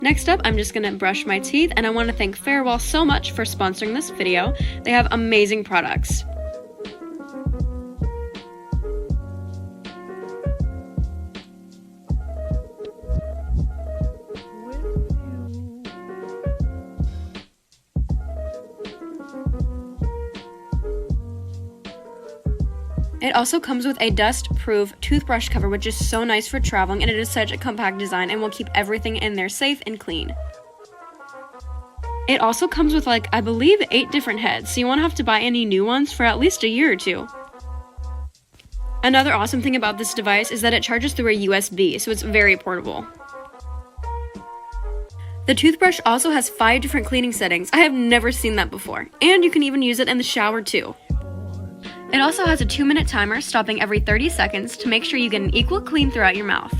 Next up, I'm just gonna brush my teeth, and I want to thank Fairywill so much for sponsoring this video. They have amazing products. It also comes with a dust-proof toothbrush cover, which is so nice for traveling, and it is such a compact design and will keep everything in there safe and clean. It also comes with, like, I believe 8 different heads, so you won't have to buy any new ones for at least a year or two. Another awesome thing about this device is that it charges through a USB, so it's very portable. The toothbrush also has 5 different cleaning settings. I have never seen that before, and you can even use it in the shower too. It also has a 2-minute timer stopping every 30 seconds to make sure you get an equal clean throughout your mouth.